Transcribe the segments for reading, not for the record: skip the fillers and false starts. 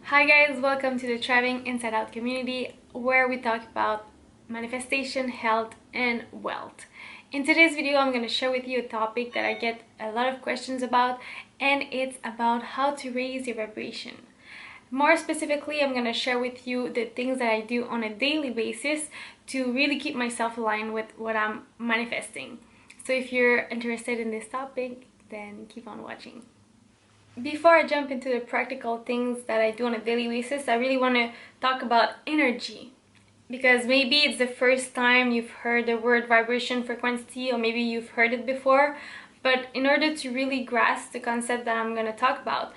Hi guys, welcome to the Thriving Inside Out community where we talk about manifestation, health and wealth. In today's video, I'm going to share with you a topic that I get a lot of questions about, and it's about how to raise your vibration. More specifically, I'm going to share with you the things that I do on a daily basis to really keep myself aligned with what I'm manifesting. So if you're interested in this topic, then keep on watching. Before I jump into the practical things that I do on a daily basis, I really want to talk about energy. Because maybe it's the first time you've heard the word vibration frequency, or maybe you've heard it before. But in order to really grasp the concept that I'm going to talk about,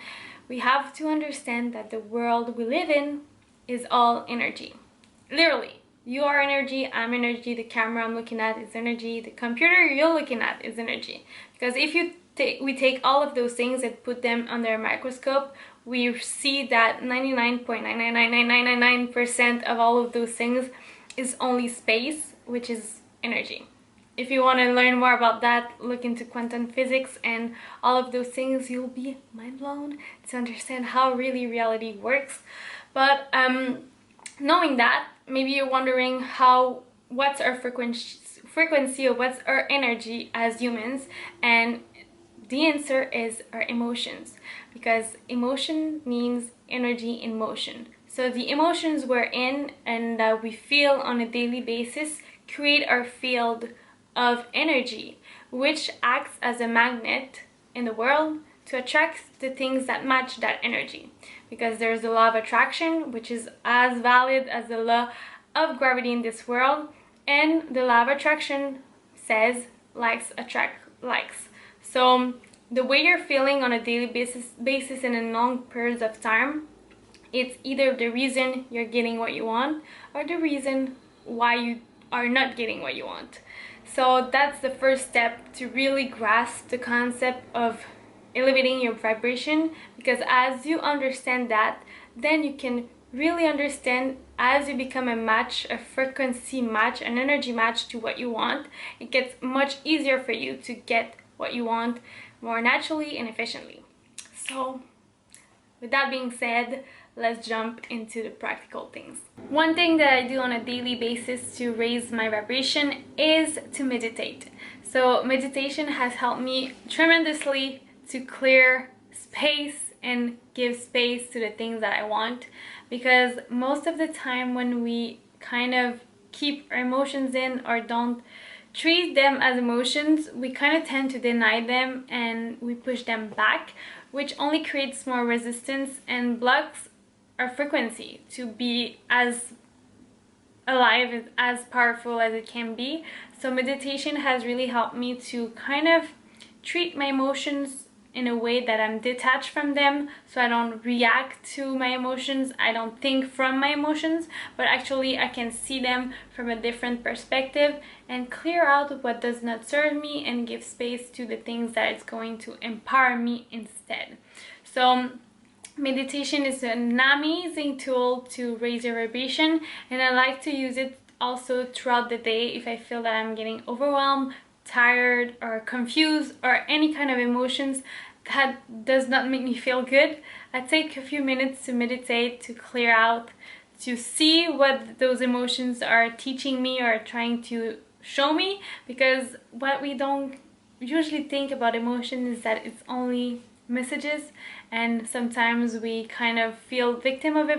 we have to understand that the world we live in is all energy. Literally, you are energy, I'm energy, the camera I'm looking at is energy, the computer you're looking at is energy. Because if we take all of those things and put them under a microscope, we see that 99.99999% of all of those things is only space, which is energy. If you want to learn more about that, look into quantum physics and all of those things. You'll be mind blown to understand how really reality works. But knowing that, maybe you're wondering what's our frequency or what's our energy as humans, and the answer is our emotions, because emotion means energy in motion. So the emotions we're in and that we feel on a daily basis create our field of energy, which acts as a magnet in the world to attract the things that match that energy. Because there's the law of attraction, which is as valid as the law of gravity in this world, and the law of attraction says likes attract likes. So the way you're feeling on a daily basis in a long periods of time, it's either the reason you're getting what you want or the reason why you are not getting what you want. So that's the first step to really grasp the concept of elevating your vibration, because as you understand that, then you can really understand, as you become a frequency match, an energy match to what you want, it gets much easier for you to get what you want more naturally and efficiently. So with that being said, let's jump into the practical things. One thing that I do on a daily basis to raise my vibration is to meditate. So meditation has helped me tremendously to clear space and give space to the things that I want, because most of the time when we kind of keep our emotions in or don't treat them as emotions, we kind of tend to deny them and we push them back, which only creates more resistance and blocks our frequency to be as alive, as powerful as it can be. So meditation has really helped me to kind of treat my emotions in a way that I'm detached from them, so I don't react to my emotions, I don't think from my emotions, but actually I can see them from a different perspective and clear out what does not serve me and give space to the things that is going to empower me instead. So meditation is an amazing tool to raise your vibration, and I like to use it also throughout the day if I feel that I'm getting overwhelmed, tired or confused, or any kind of emotions that does not make me feel good. I take a few minutes to meditate, to clear out, to see what those emotions are teaching me or trying to show me, because what we don't usually think about emotion is that it's only messages, and sometimes we kind of feel victim of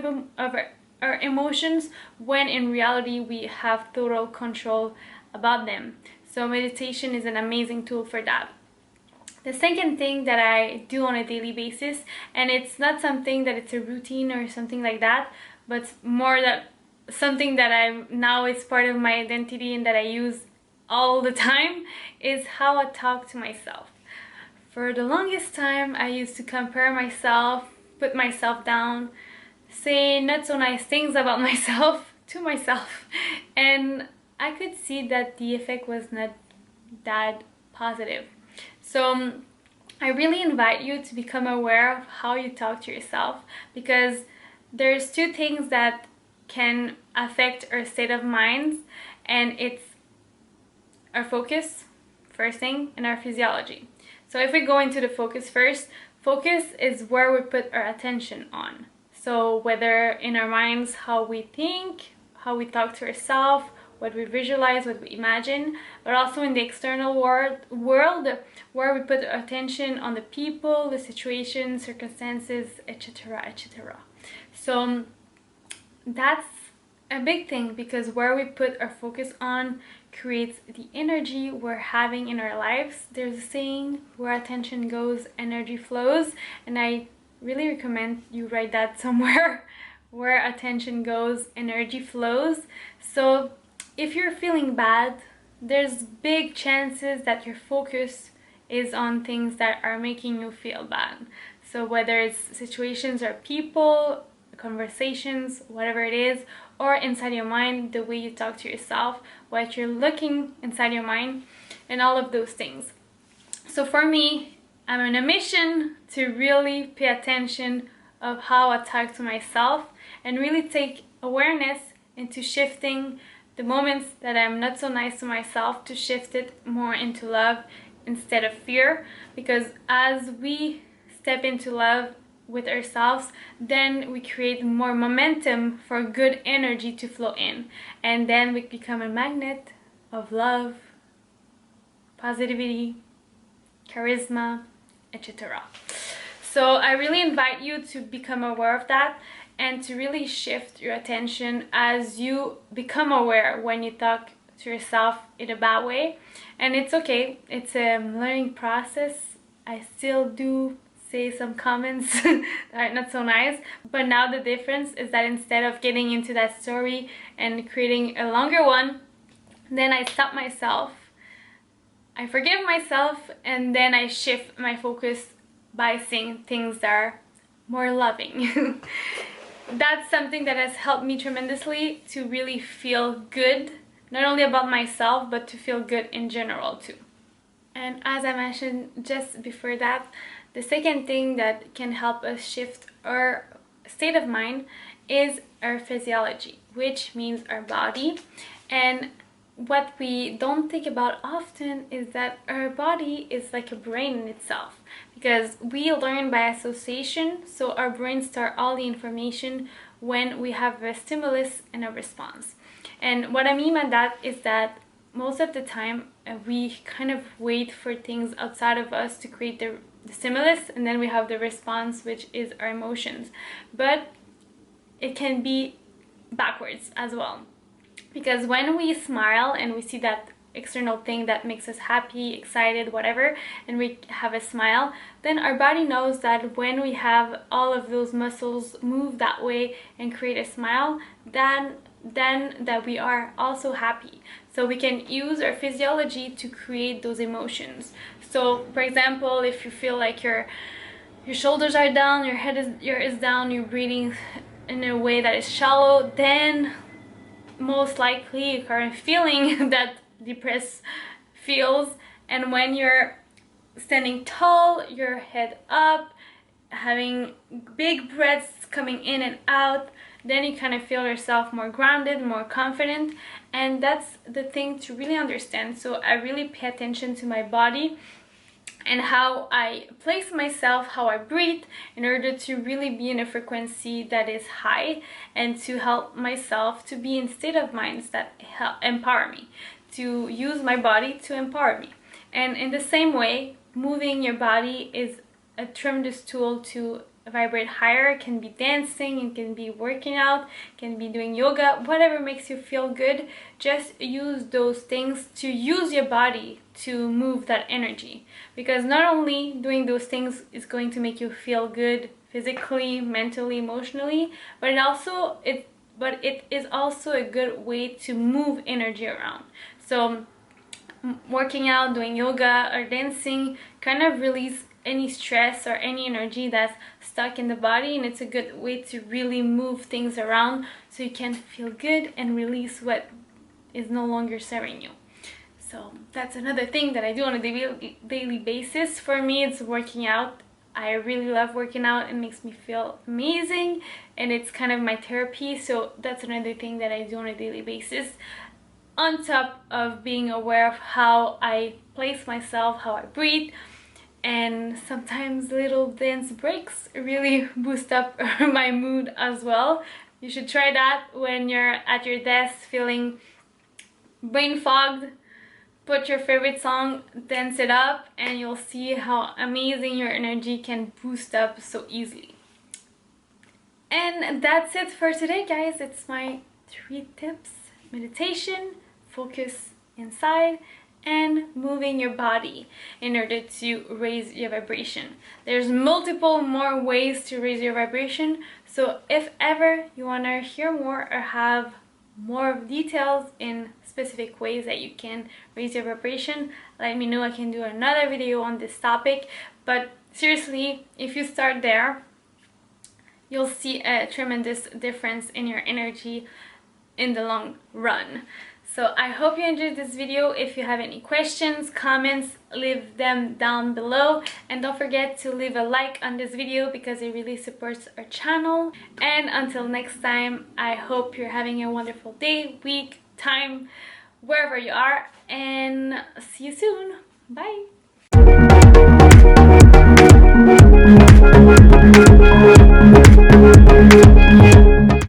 our emotions, when in reality we have total control about them. So meditation is an amazing tool for that. The second thing that I do on a daily basis, and it's not something that it's a routine or something like that, but more that something that now is part of my identity and that I use all the time, is how I talk to myself. For the longest time, I used to compare myself, put myself down, say not so nice things about myself to myself, and I could see that the effect was not that positive. So I really invite you to become aware of how you talk to yourself, because there's two things that can affect our state of mind, and it's our focus, first thing, and our physiology. So if we go into the focus first, focus is where we put our attention on. So whether in our minds, how we think, how we talk to ourselves, what we visualize, what we imagine, but also in the external world where we put attention on the people, the situations, circumstances, etc., etc. So that's a big thing, because where we put our focus on creates the energy we're having in our lives. There's a saying, where attention goes, energy flows, and I really recommend you write that somewhere. Where attention goes, energy flows. So if you're feeling bad, there's big chances that your focus is on things that are making you feel bad. So whether it's situations or people, conversations, whatever it is, or inside your mind, the way you talk to yourself, what you're looking inside your mind, and all of those things. So for me, I'm on a mission to really pay attention of how I talk to myself, and really take awareness into shifting the moments that I'm not so nice to myself, to shift it more into love instead of fear. Because as we step into love with ourselves, then we create more momentum for good energy to flow in, and then we become a magnet of love, positivity, charisma, etc. So I really invite you to become aware of that, and to really shift your attention as you become aware when you talk to yourself in a bad way. And it's okay, it's a learning process. I still do say some comments that are not so nice, but now the difference is that instead of getting into that story and creating a longer one, then I stop myself, I forgive myself, and then I shift my focus by saying things that are more loving. That's something that has helped me tremendously to really feel good, not only about myself, but to feel good in general too. And as I mentioned just before that, the second thing that can help us shift our state of mind is our physiology, which means our body. And what we don't think about often is that our body is like a brain in itself, because we learn by association. So our brains store all the information when we have a stimulus and a response. And what I mean by that is that most of the time we kind of wait for things outside of us to create the stimulus, and then we have the response, which is our emotions. But it can be backwards as well, because when we smile and we see that external thing that makes us happy, excited, whatever, and we have a smile, then our body knows that when we have all of those muscles move that way and create a smile, then that we are also happy. So we can use our physiology to create those emotions. So for example, if you feel like your shoulders are down, your head is down, you're breathing in a way that is shallow, then most likely you are feeling that depressed feels. And when you're standing tall, your head up, having big breaths coming in and out, then you kind of feel yourself more grounded, more confident. And that's the thing to really understand. So I really pay attention to my body and how I place myself, how I breathe, in order to really be in a frequency that is high, and to help myself to be in state of minds that empower me, to use my body to empower me. And in the same way, moving your body is a tremendous tool to vibrate higher. It can be dancing, it can be working out, it can be doing yoga, whatever makes you feel good. Just use those things to use your body to move that energy, because not only doing those things is going to make you feel good physically, mentally, emotionally, but it is also a good way to move energy around. So working out, doing yoga or dancing kind of release any stress or any energy that's stuck in the body, and it's a good way to really move things around so you can feel good and release what is no longer serving you. So that's another thing that I do on a daily basis. For me, it's working out. I really love working out. It makes me feel amazing, and it's kind of my therapy. So that's another thing that I do on a daily basis, on top of being aware of how I place myself, how I breathe, and sometimes little dance breaks really boost up my mood as well. You should try that when you're at your desk feeling brain fogged. Put your favorite song, dance it up, and you'll see how amazing your energy can boost up so easily. And that's it for today, guys. It's my 3 tips: meditation, focus inside, and moving your body in order to raise your vibration. There's multiple more ways to raise your vibration, so if ever you want to hear more or have more details in specific ways that you can raise your vibration, let me know. I can do another video on this topic. But seriously, if you start there, you'll see a tremendous difference in your energy in the long run. So I hope you enjoyed this video. If you have any questions, comments, leave them down below, and don't forget to leave a like on this video because it really supports our channel. And until next time, I hope you're having a wonderful day, week, time, wherever you are, and see you soon. Bye.